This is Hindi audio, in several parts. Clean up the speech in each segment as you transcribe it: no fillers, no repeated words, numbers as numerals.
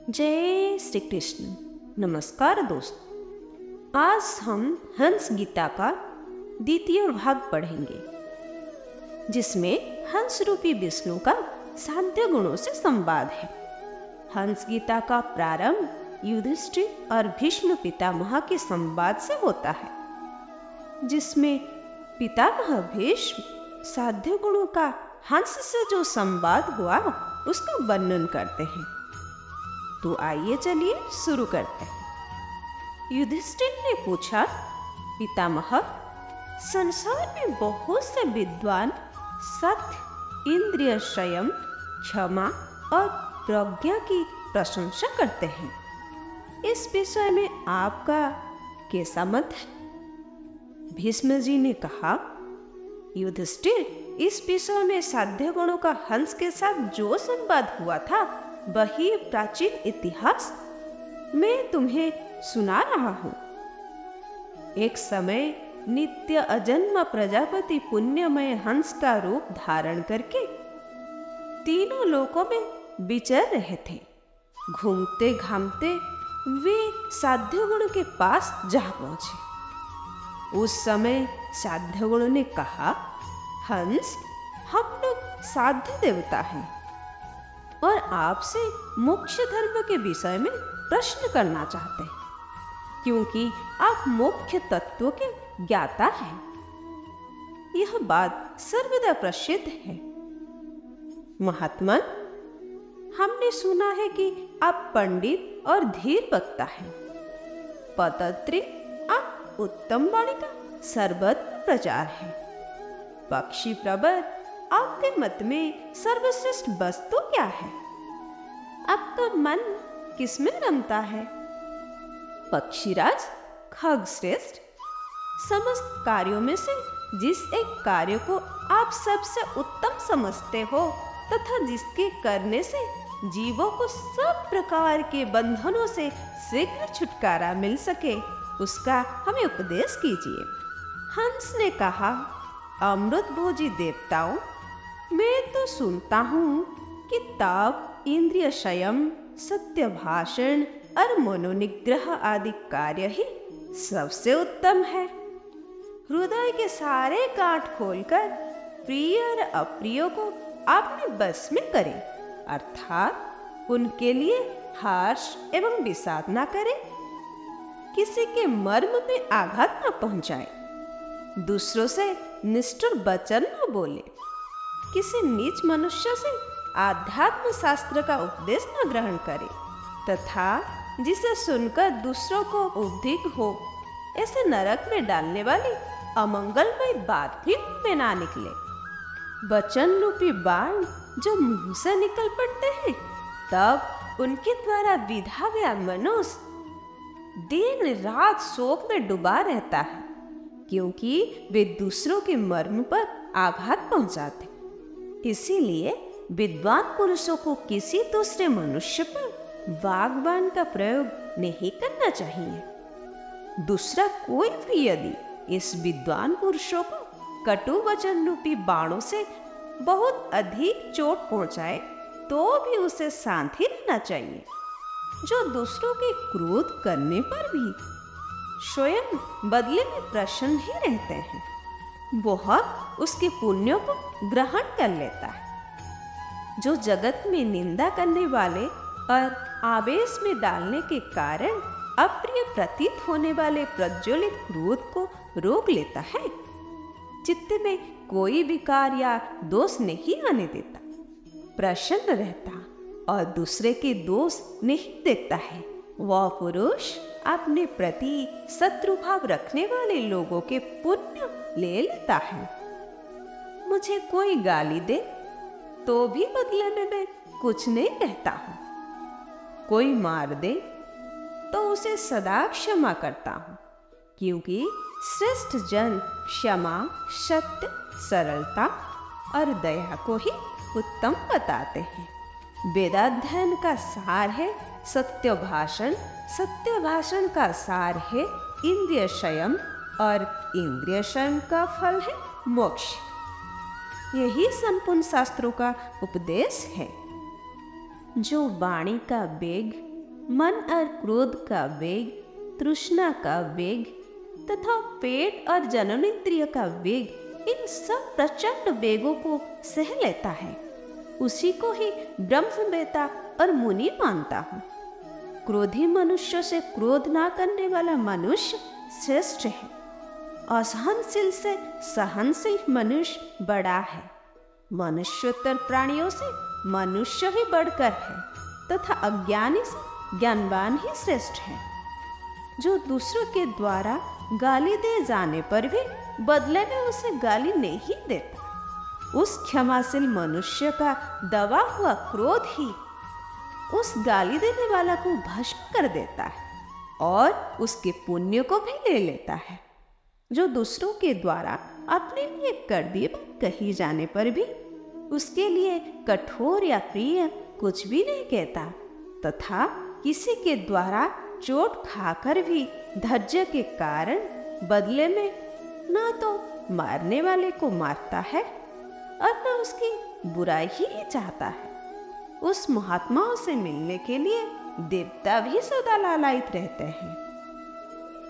जय श्री कृष्ण। नमस्कार दोस्तों, आज हम हंस गीता का द्वितीय भाग पढ़ेंगे, जिसमें हंस रूपी विष्णु का साध्य गुणों से संवाद है। हंस गीता का प्रारंभ युधिष्ठिर और भीष्म पितामह के संवाद से होता है, जिसमें पितामह भीष्म साध्य गुणों का हंस से जो संवाद हुआ उसका वर्णन करते हैं। तो आइए चलिए शुरू करते हैं। युधिष्ठिर ने पूछा, पितामह, संसार में बहुत से विद्वान सत्य, इंद्रिय संयम, क्षमा और प्रज्ञा की प्रशंसा करते हैं। इस विषय में आपका कैसा मत है? भीष्म जी ने कहा, युधिष्ठिर, इस विषय में साध्य गुणों का हंस के साथ जो संवाद हुआ था वही प्राचीन इतिहास मैं तुम्हें सुना रहा हूं। एक समय नित्य अजन्म प्रजापति पुण्यमय हंस का रूप धारण करके तीनों लोकों में विचर रहे थे। घूमते घामते वे साध्य गुण के पास जा पहुंचे। उस समय साध्य गुण ने कहा, हंस, हम लोग साध्य देवता हैं और आपसे मोक्ष धर्म के विषय में प्रश्न करना चाहते हैं, क्योंकि आप मुख्य तत्व के ज्ञाता हैं। यह बात सर्वदा प्रसिद्ध है। महात्मन, हमने सुना है कि आप पंडित और धीर वक्ता हैं। पतंत्री, आप उत्तम वाणी का सर्वत्र प्रचार है। पक्षी प्रवर, आपके मत में सर्वश्रेष्ठ वस्तु क्या है? आपका मन किसमें रमता है? पक्षीराज, खगश्रेष्ठ, समस्त कार्यों में से जिस एक कार्य को आप सबसे उत्तम समझते हो तथा जिसके करने से जीवों को सब प्रकार के बंधनों से शीघ्र छुटकारा मिल सके, उसका हमें उपदेश कीजिए। हंस ने कहा, अमृत भोजी देवताओं, मैं तो सुनता हूँ कि तप, इंद्रिय संयम, सत्य भाषण और मनोनिग्रह आदि कार्य ही सबसे उत्तम है। हृदय के सारे गांठ खोलकर प्रिय और अप्रिय को अपने बस में करें, अर्थात उनके लिए हर्ष एवं विषाद न करें, किसी के मर्म में आघात न पहुंचाए, दूसरों से निष्ठुर वचन न बोले, किसी नीच मनुष्य से आध्यात्म शास्त्र का उपदेश न ग्रहण करे तथा जिसे सुनकर दूसरों को उद्विग्न हो, ऐसे नरक में डालने वाली अमंगलमय बात भी में ना निकले। वचन रूपी बाण जो मुंह से निकल पड़ते हैं, तब उनके द्वारा विधा गया मनुष्य दिन रात शोक में डूबा रहता है, क्योंकि वे दूसरों के मर्म पर आघात पहुंचाते। इसीलिए विद्वान पुरुषों को किसी दूसरे मनुष्य पर वाग्बाण का प्रयोग नहीं करना चाहिए। दूसरा कोई भी यदि इस विद्वान पुरुषों को कटु वचन रूपी बाणों से बहुत अधिक चोट पहुंचाए तो भी उसे शांत ही रहना चाहिए। जो दूसरों के क्रोध करने पर भी स्वयं बदले में प्रसन्न ही रहते हैं, वह उसके पुण्यों को ग्रहण कर लेता है। जो जगत में निंदा करने वाले और आवेश में डालने के कारण अप्रिय प्रतीत होने वाले प्रज्वलित क्रोध को रोक लेता है, चित्त में कोई विकार या दोष नहीं आने देता, प्रसन्न रहता और दूसरे के दोष नहीं देखता है, वह पुरुष अपने प्रति शत्रुभाव रखने वाले लोगों के पुण्य ले लेता है। मुझे कोई गाली दे तो भी बदले में मैं कुछ नहीं कहता हूँ, कोई मार दे तो उसे सदा क्षमा करता हूँ, क्योंकि श्रेष्ठ जन क्षमा, सत्य, सरलता और दया को ही उत्तम बताते हैं। वेदाध्ययन का सार है सत्य भाषण, सत्य भाषण का सार है इंद्रिय संयम और इंद्रिय संयम का फल है मोक्ष। यही संपूर्ण शास्त्रों का उपदेश है। जो वाणी का वेग मन और क्रोध का वेग, तृष्णा का वेग तथा पेट और जननेंद्रिय का वेग, इन सब प्रचंड वेगों को सह लेता है, उसी को ही ब्रह्मवेत्ता और मुनि मानता हूँ। क्रोधी मनुष्य से क्रोध ना करने वाला मनुष्य श्रेष्ठ है। असहनशील से सहनशील मनुष्य बड़ा है। मनुष्योत्तर प्राणियों से मनुष्य ही बढ़कर है तथा अज्ञानी से ज्ञानवान ही श्रेष्ठ है। जो दूसरों के द्वारा गाली दे जाने पर भी बदले में उसे गाली नहीं देता, उस क्षमाशील मनुष्य का दबा हुआ क्रोध ही उस गाली देने वाला को भस्म कर देता है और उसके पुण्य को भी ले लेता है। जो दूसरों के द्वारा अपने लिए कड़वी बात कही जाने पर भी उसके लिए कठोर या प्रिय कुछ भी नहीं कहता तथा किसी के द्वारा चोट खाकर भी धैर्य के कारण बदले में न तो मारने वाले को मारता है और न उसकी बुराई ही चाहता है, उस महात्माओं से मिलने के लिए देवता भी सदा लालायित रहते हैं।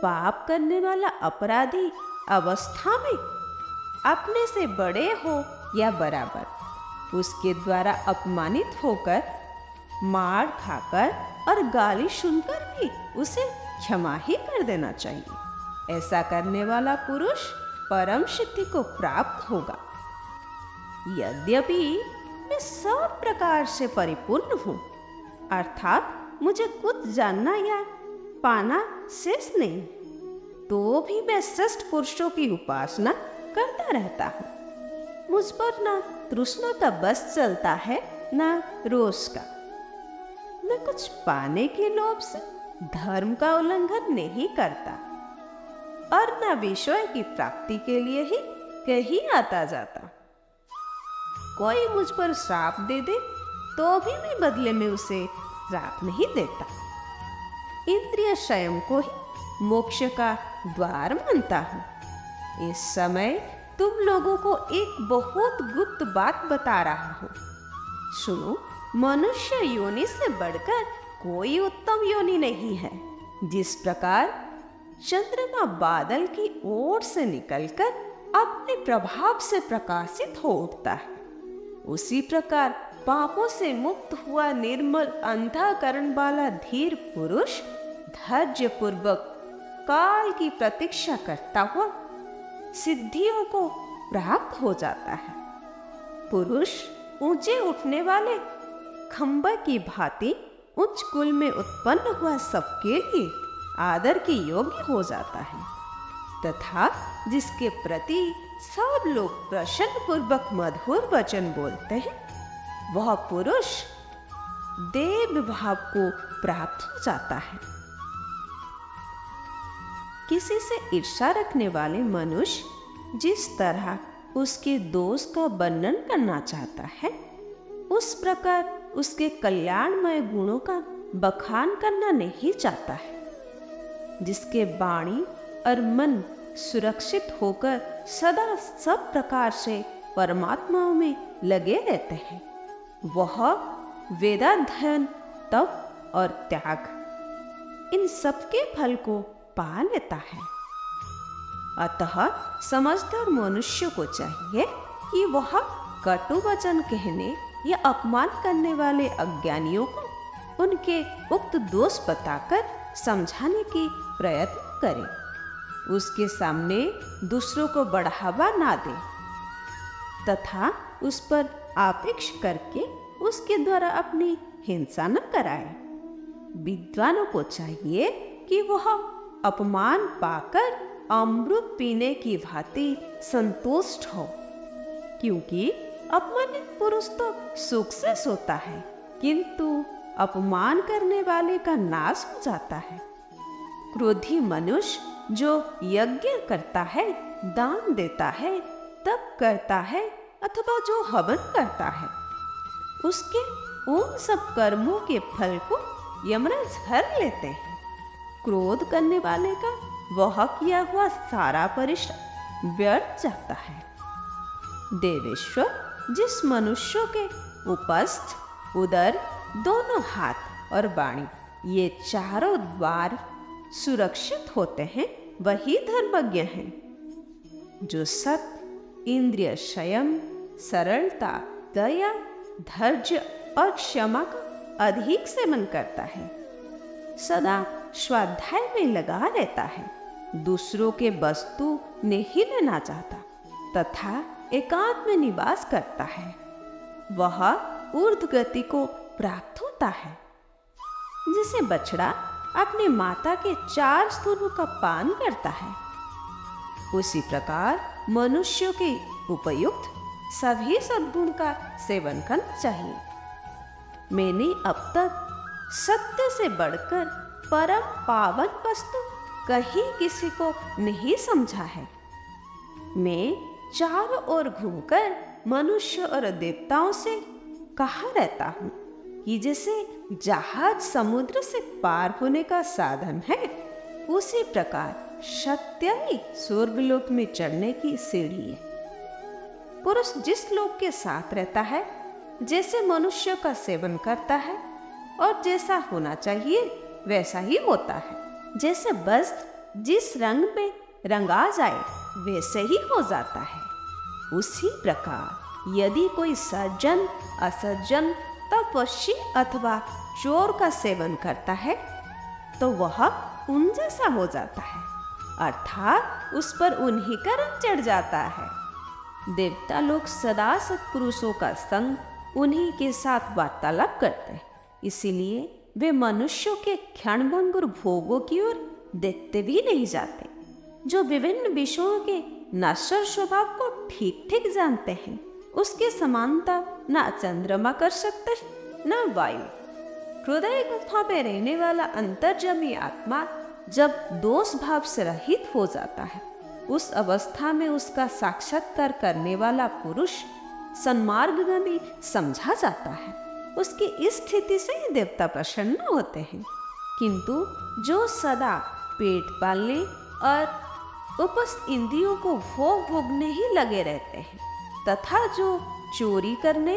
पाप करने वाला अपराधी अवस्था में अपने से बड़े हो या बराबर उसके द्वारा अपमानित होकर, मार खाकर और गाली सुनकर भी उसे क्षमा ही कर देना चाहिए। ऐसा करने वाला पुरुष परम सिद्धि को प्राप्त होगा। यद्यपि मैं सब प्रकार से परिपूर्ण हूँ, अर्थात मुझे कुछ जानना या पाना शेष नहीं, तो भी मैं श्रेष्ठ पुरुषों की उपासना करता रहता हूँ। मुझ पर न तृष्णा का बस चलता है न रोष का। मैं कुछ पाने के लोभ से धर्म का उल्लंघन नहीं करता और न विषय की प्राप्ति के लिए ही कहीं आता जाता। कोई मुझ पर श्राप दे दे तो भी मैं बदले में उसे श्राप नहीं देता। इंद्रिय स्वयं को ही मोक्ष का द्वार मानता हूँ। इस समय तुम लोगों को एक बहुत गुप्त बात बता रहा हूँ, सुनो। मनुष्य योनि से बढ़कर कोई उत्तम योनि नहीं है। जिस प्रकार चंद्रमा बादल की ओर से निकलकर अपने प्रभाव से प्रकाशित हो उठता है, उसी प्रकार पापों से मुक्त हुआ निर्मल अंतःकरण वाला धीर पुरुष धैर्य पूर्वक काल की प्रतीक्षा करता हुआ सिद्धियों को प्राप्त हो जाता है। पुरुष ऊंचे उठने वाले खंबा की भांति उच्च कुल में उत्पन्न हुआ सबके लिए आदर के योग्य हो जाता है तथा जिसके प्रति सब लोग प्रसन्न पूर्वक मधुर वचन बोलते हैं, वह पुरुष देव भाव को प्राप्त हो जाता है। किसी से ईर्ष्या रखने वाले मनुष्य जिस तरह उसके दोष का वर्णन करना चाहता है, उस प्रकार उसके कल्याणमय गुणों का बखान करना नहीं चाहता है। जिसके वाणी और मन सुरक्षित होकर सदा सब प्रकार से परमात्माओं में लगे रहते हैं, वह वेदाध्ययन, तप और त्याग इन सबके फल को पा लेता है। अतः समझदार मनुष्य को चाहिए कि वह कटु वचन कहने या अपमान करने वाले अज्ञानियों को उनके उक्त दोष बताकर समझाने की प्रयत्न करे, उसके सामने दूसरों को बढ़ावा ना दे तथा उस पर आपेक्ष करके उसके द्वारा अपनी हिंसा न कराए। विद्वानों को चाहिए कि वह अपमान पाकर अमृत पीने की भांति संतुष्ट हो, क्योंकि अपमानित पुरुष तो सुख से सोता है किंतु अपमान करने वाले का नाश हो जाता है। क्रोधी मनुष्य जो यज्ञ करता है, दान देता है, तप करता है अथवा जो हवन करता है, उसके उन सब कर्मों के फल को यमराज हर लेते हैं। क्रोध करने वाले का वह किया हुआ सारा परिश्रम व्यर्थ जाता है। देवेश्वर जिस मनुष्यों के उपस्थ, उदर, दोनों हाथ और वाणी ये चारों द्वार सुरक्षित होते हैं वही धर्मज्ञ हैं। जो सत्य, इंद्रिय संयम, सरलता, दया, धैर्य और क्षमा का अधिक सेवन करता है, सदा स्वाध्याय में लगा रहता है, दूसरों के वस्तु नहीं लेना चाहता तथा एकांत में निवास करता है, वह ऊर्ध्व गति को प्राप्त होता है। जिसे बछड़ा अपनी माता के 4 स्तनों का पान करता है, उसी प्रकार मनुष्यों के उपयुक्त सभी सद्गुण का सेवन करना चाहिए। मैंने अब तक सत्य से बढ़कर परम पावन वस्तु कहीं किसी को नहीं समझा है। मैं चारों ओर घूमकर मनुष्य और देवताओं से कहा रहता हूँ कि जैसे जहाज समुद्र से पार होने का साधन है, उसी प्रकार सत्य ही स्वर्गलोक में चढ़ने की सीढ़ी है। पुरुष जिस लोक के साथ रहता है, जैसे मनुष्य का सेवन करता है और जैसा होना चाहिए वैसा ही होता है। जैसे वस्त्र जिस रंग में रंगा जाए वैसे ही हो जाता है, उसी प्रकार यदि कोई सज्जन, असज्जन, तपस्वी अथवा चोर का सेवन करता है तो वह उन जैसा हो जाता है, अर्थात उस पर उन्हीं का रंग चढ़ जाता है। देवता लोग सदा सत्पुरुषों का संग उन्हीं के साथ वार्तालाप करते हैं, इसीलिए वे मनुष्यों के क्षणभंगुर भोगों की ओर देखते भी नहीं जाते। जो विभिन्न विषयों के नश्वर स्वभाव को ठीक ठीक जानते हैं, उसके समानता न चंद्रमा कर सकते न वायु। हृदय गुफा में रहने वाला अंतर्जमी आत्मा जब दोष भाव से रहित हो जाता है, उस अवस्था में उसका साक्षात्कार करने वाला पुरुष सन्मार्गगामी समझा जाता है। उसकी इस स्थिति से ही देवता प्रसन्न होते हैं। किंतु जो सदा पेट पालने और उपस्थ इंद्रियों को भोग भोगने ही लगे रहते हैं तथा जो चोरी करने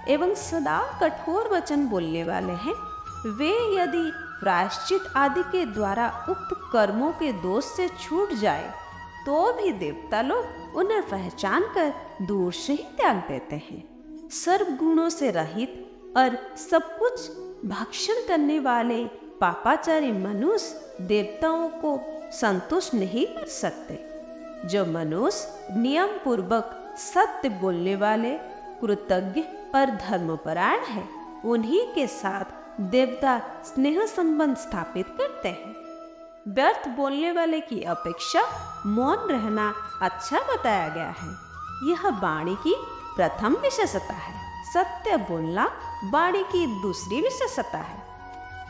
एवं सदा कठोर वचन बोलने वाले हैं, वे यदि प्रायश्चित आदि के द्वारा उक्त कर्मों के दोष से छूट जाए तो भी देवता लोग उन्हें पहचान कर दूर से ही त्याग देते हैं। सर्व गुणों से रहित और सब कुछ भक्षण करने वाले पापाचारी मनुष्य देवताओं को संतुष्ट नहीं कर सकते। जो मनुष्य नियम पूर्वक सत्य बोलने वाले, कृतज्ञ और धर्मपरायण है, उन्हीं के साथ देवता स्नेह संबंध स्थापित करते हैं। व्यर्थ बोलने वाले की अपेक्षा मौन रहना अच्छा बताया गया है। यह वाणी की प्रथम विशेषता है। सत्य बोलना वाणी की दूसरी विशेषता है।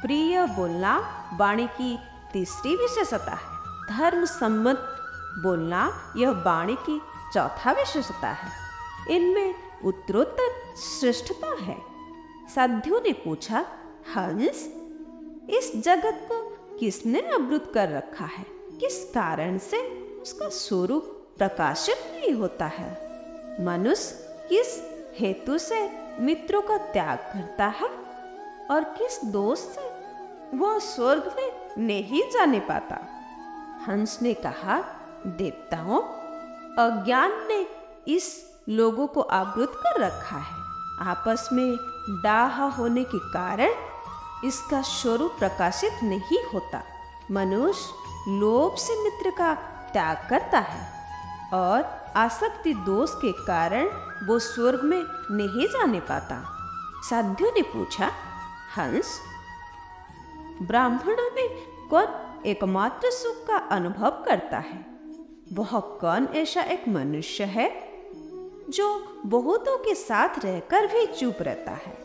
प्रिय बोलना वाणी की तीसरी विशेषता है। धर्म सम्मत बोलना यह वाणी की चौथा विशेषता है। इनमें उत्तरोत्तर श्रेष्ठता है। साध्यों ने पूछा, हंस, इस जगत को किसने आवृत कर रखा है? किस कारण से उसका स्वरूप प्रकाशित नहीं होता है? मनुष्य किस हेतु से मित्रों का त्याग करता है और किस दोष से वह स्वर्ग में नहीं जाने पाता? हंस ने कहा, देवताओं, अज्ञान ने इस लोगों को आवृत कर रखा है। आपस में डाह होने के कारण इसका स्वरूप प्रकाशित नहीं होता। मनुष्य लोभ से मित्र का त्याग करता है और आसक्ति दोष के कारण वो स्वर्ग में नहीं जाने पाता। साध्यों ने पूछा, हंस, ब्राह्मणों में कौन एकमात्र सुख का अनुभव करता है? वह कौन ऐसा एक मनुष्य है जो बहुतों के साथ रहकर भी चुप रहता है?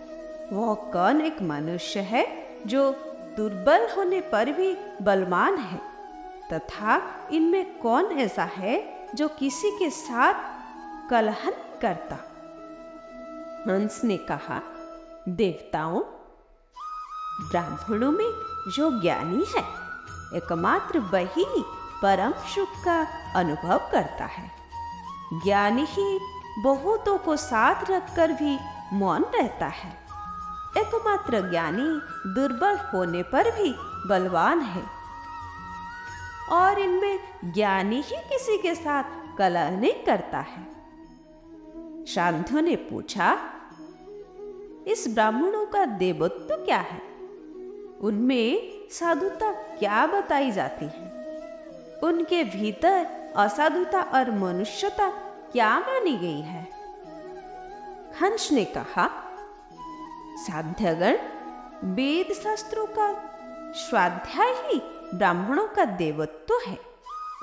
वह कौन एक मनुष्य है जो दुर्बल होने पर भी बलवान है? तथा इनमें कौन ऐसा है जो किसी के साथ कलह नहीं करता? हंस ने कहा, देवताओं, ब्राह्मणों में जो ज्ञानी है, एकमात्र वही परम सुख का अनुभव करता है। ज्ञानी ही बहुतों को साथ रखकर भी मौन रहता है। एकमात्र ज्ञानी दुर्बल होने पर भी बलवान है, और इनमें ज्ञानी ही किसी के साथ कलह नहीं करता है। शांतनु ने पूछा, इस ब्राह्मणों का देवत्व क्या है? उनमें साधुता क्या बताई जाती है? उनके भीतर असाधुता और मनुष्यता क्या मानी गई है? हंस ने कहा, साध्यगण, वेद शास्त्रों का स्वाध्याय ही ब्राह्मणों का देवत्व है।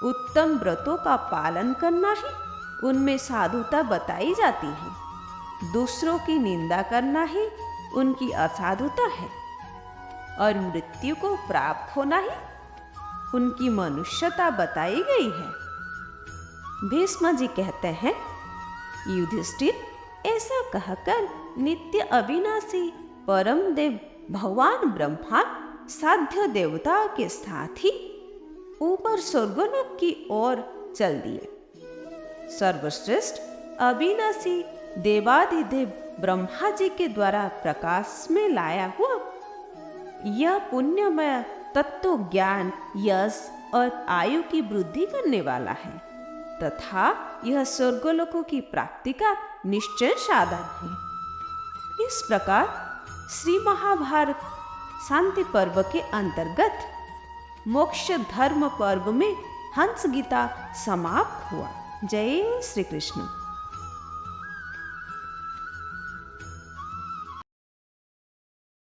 उत्तम व्रतों का पालन करना ही उनमें साधुता बताई जाती है। दूसरों की निंदा करना ही उनकी असाधुता है, और मृत्यु को प्राप्त होना ही उनकी मनुष्यता बताई गई है। भीष्म जी कहते हैं, युधिष्ठिर, ऐसा कहकर नित्य अविनाशी परम देव भगवान ब्रह्मा साध्य देवता के साथ ही ऊपर स्वर्गलोक की ओर चल दिए। सर्वश्रेष्ठ अविनाशी देवाधिदेव ब्रह्मा जी के द्वारा प्रकाश में लाया हुआ यह पुण्यमय तत्व ज्ञान, यश और आयु की वृद्धि करने वाला है, तथा यह स्वर्गलोकों की प्राप्ति का निश्चय साधन है। इस प्रकार श्री महाभारत शांति पर्व के अंतर्गत मोक्ष धर्म पर्व में हंस गीता समाप्त हुआ। जय श्री कृष्ण।